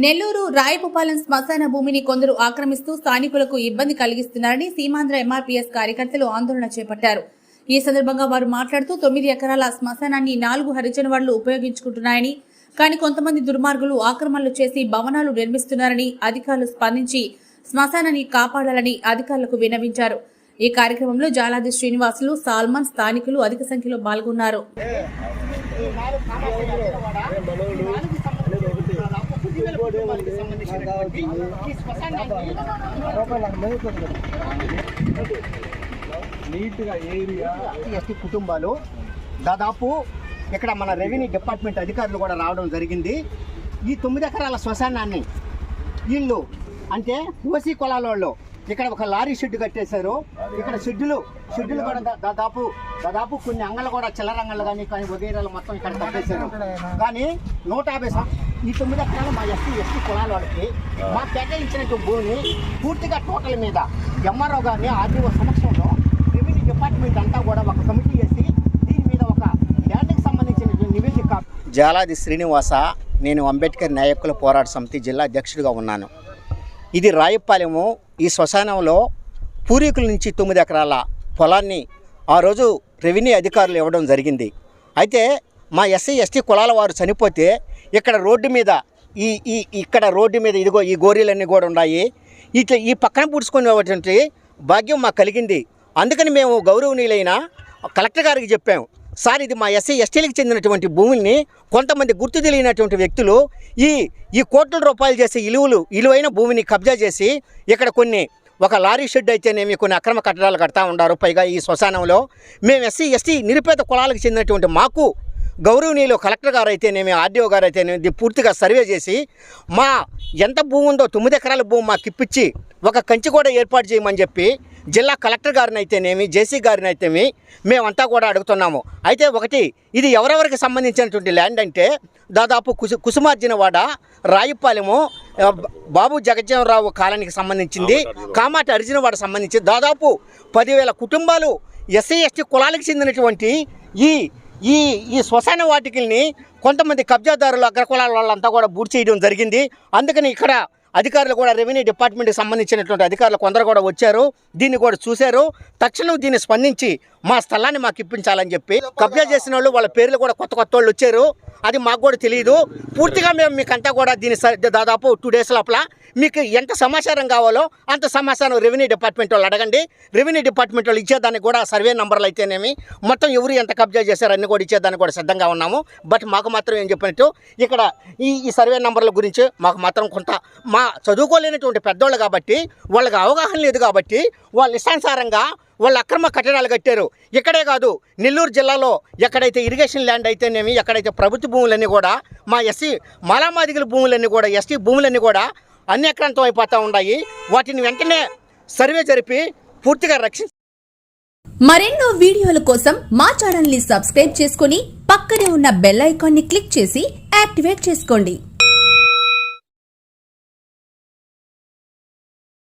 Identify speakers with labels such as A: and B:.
A: నెల్లూరు రాయపుపాలెం శ్మశాన భూమిని కొందరు ఆక్రమిస్తూ స్థానికులకు ఇబ్బంది కలిగిస్తున్నారని సీమాంధ్ర ఎంఆర్పీఎస్ కార్యకర్తలు ఆందోళన చేపట్టారు. ఈ సందర్భంగా వారు మాట్లాడుతూ 9 ఎకరాల శ్మశానాన్ని 4 హరిజన వాళ్లు ఉపయోగించుకుంటున్నాయని, కానీ కొంతమంది దుర్మార్గులు ఆక్రమణలు చేసి భవనాలు నిర్మిస్తున్నారని అధికారులు స్పందించి శ్మశానాన్ని కాపాడాలని అధికారులకు విన్నవించారు. ఈ కార్యక్రమంలో జాలాది శ్రీనివాసులు, సాల్మన్, స్థానికులు అధిక సంఖ్యలో పాల్గొన్నారు.
B: ఎస్టీ కుటుంబాలు దాదాపు ఇక్కడ మన రెవెన్యూ డిపార్ట్మెంట్ అధికారులు కూడా రావడం జరిగింది. ఈ 9 ఎకరాల శ్మశానాన్ని వీళ్ళు అంటే ఓసీ కులాల వాళ్ళు ఇక్కడ ఒక లారీ షెడ్ కట్టేశారు. ఇక్కడ షెడ్యూలు కూడా దాదాపు కొన్ని అంగళ్ళు కూడా చిల్లర అంగళ్ళు కానీ వగైరాలు మొత్తం ఇక్కడ కట్టేశారు. కానీ 150 ఈ 9 ఎకరాలు మా ఎస్టీ కులాల వాళ్ళకి మా కేటాయించినట్టు భూమిని పూర్తిగా టోటల్ మీద ఎంఆర్ఓ గారిని ఆర్డీఓ సమక్షంలో రెవెన్యూ డిపార్ట్మెంట్ అంతా కూడా ఒక కమిటీ చేసి దీని మీద ఒక ల్యాండ్కి సంబంధించిన నివేదిక. జాలాది శ్రీనివాస, నేను అంబేద్కర్ న్యాయకుల పోరాట సమితి జిల్లా అధ్యక్షుడిగా ఉన్నాను. ఇది రాయపాలెము. ఈ శ్మశానంలో పూర్వీకుల నుంచి 9 ఎకరాల పొలాన్ని ఆ రోజు రెవెన్యూ అధికారులు ఇవ్వడం జరిగింది. అయితే మా ఎస్టీ కులాల వారు చనిపోతే ఇక్కడ రోడ్డు మీద ఇక్కడ రోడ్డు మీద ఇదిగో ఈ గోరీలన్నీ కూడా ఉన్నాయి. ఇట్లా ఈ పక్కన పుడుచుకునేటువంటి భాగ్యం మాకు కలిగింది. అందుకని మేము గౌరవనీయులైన కలెక్టర్ గారికి చెప్పాము, సార్ ఇది మా ఎస్టీలకు చెందినటువంటి భూముల్ని కొంతమంది గుర్తు తెలియనటువంటి వ్యక్తులు ఈ కోట్ల రూపాయలు చేసే విలువైన భూమిని కబ్జా చేసి ఇక్కడ ఒక లారీ షెడ్ అయితేనేమి కొన్ని అక్రమ కట్టడాలు కడతా ఉన్నారు. పైగా ఈ శ్మశానంలో మేము ఎస్టీ నిరుపేద కులాలకు చెందినటువంటి మాకు గౌరవనీయులు కలెక్టర్ గారు అయితేనేమి, ఆర్డీఓ గారు అయితేనేమి పూర్తిగా సర్వే చేసి మా ఎంత భూమి ఉందో 9 ఎకరాల భూమి మాకు ఇప్పించి ఒక కంచి కూడా ఏర్పాటు చేయమని చెప్పి జిల్లా కలెక్టర్ గారిని అయితేనేమి, జేసీ గారిని అయితేనేమి మేమంతా కూడా అడుగుతున్నాము. అయితే ఒకటి, ఇది ఎవరెవరికి సంబంధించినటువంటి ల్యాండ్ అంటే దాదాపు కుసుమార్జునవాడ, రాయపాలెము, బాబు జగజ్జనరావు కాలనీకి సంబంధించింది, కామాటి అర్జునవాడ సంబంధించి దాదాపు 10,000 కుటుంబాలు ఎస్టీ కులాలకు చెందినటువంటి ఈ శ్మశాన వాటికల్ని కొంతమంది కబ్జాదారులు అగ్రకులాల వాళ్ళంతా కూడా బూట్ చేయడం జరిగింది. అందుకని ఇక్కడ అధికారులు కూడా రెవెన్యూ డిపార్ట్మెంట్కి సంబంధించినటువంటి అధికారులు కొందరు కూడా వచ్చారు, దీన్ని కూడా చూశారు. తక్షణం దీన్ని స్పందించి మా స్థలాన్ని మాకు ఇప్పించాలని చెప్పి కబ్జా చేసిన వాళ్ళు వాళ్ళ పేర్లు కూడా కొత్త వాళ్ళు వచ్చారు. అది మాకు కూడా తెలియదు. పూర్తిగా మేము మీకంతా కూడా దీన్ని దాదాపు 2 days లోపల మీకు ఎంత సమాచారం కావాలో అంత సమాచారం రెవెన్యూ డిపార్ట్మెంట్ వాళ్ళు అడగండి. రెవెన్యూ డిపార్ట్మెంట్ వాళ్ళు ఇచ్చేదానికి కూడా సర్వే నెంబర్లు అయితేనేమి మొత్తం ఎవరు ఎంత కబ్జా చేశారు అన్నీ కూడా ఇచ్చేదానికి కూడా సిద్ధంగా ఉన్నాము. బట్ మాకు మాత్రం ఏం చెప్పినట్టు ఇక్కడ ఈ సర్వే నెంబర్ల గురించి మాకు మాత్రం కొంత మా చదువుకోలేనటువంటి పెద్దోళ్ళు కాబట్టి వాళ్ళకి అవగాహన లేదు కాబట్టి వాళ్ళ ఇష్టానుసారంగా వాళ్ళు అక్రమ కట్టడాలు కట్టారు. ఇక్కడే కాదు, నెల్లూరు జిల్లాలో ఎక్కడైతే ఇరిగేషన్ ల్యాండ్ అయితేనేమి, ఎక్కడైతే ప్రభుత్వ భూములన్నీ కూడా మా మాలామాదిగల భూములన్నీ కూడా ఎస్టీ భూములన్నీ కూడా అన్యాక్రాంతం అయిపోతూ ఉన్నాయి. వాటిని వెంటనే సర్వే జరిపి పూర్తిగా రక్షించారు.
A: మరెన్నో వీడియోల కోసం మా ఛానల్ ని సబ్స్క్రైబ్ చేసుకుని పక్కనే ఉన్న బెల్ ఐకాన్ ని క్లిక్ చేసి యాక్టివేట్ చేసుకోండి.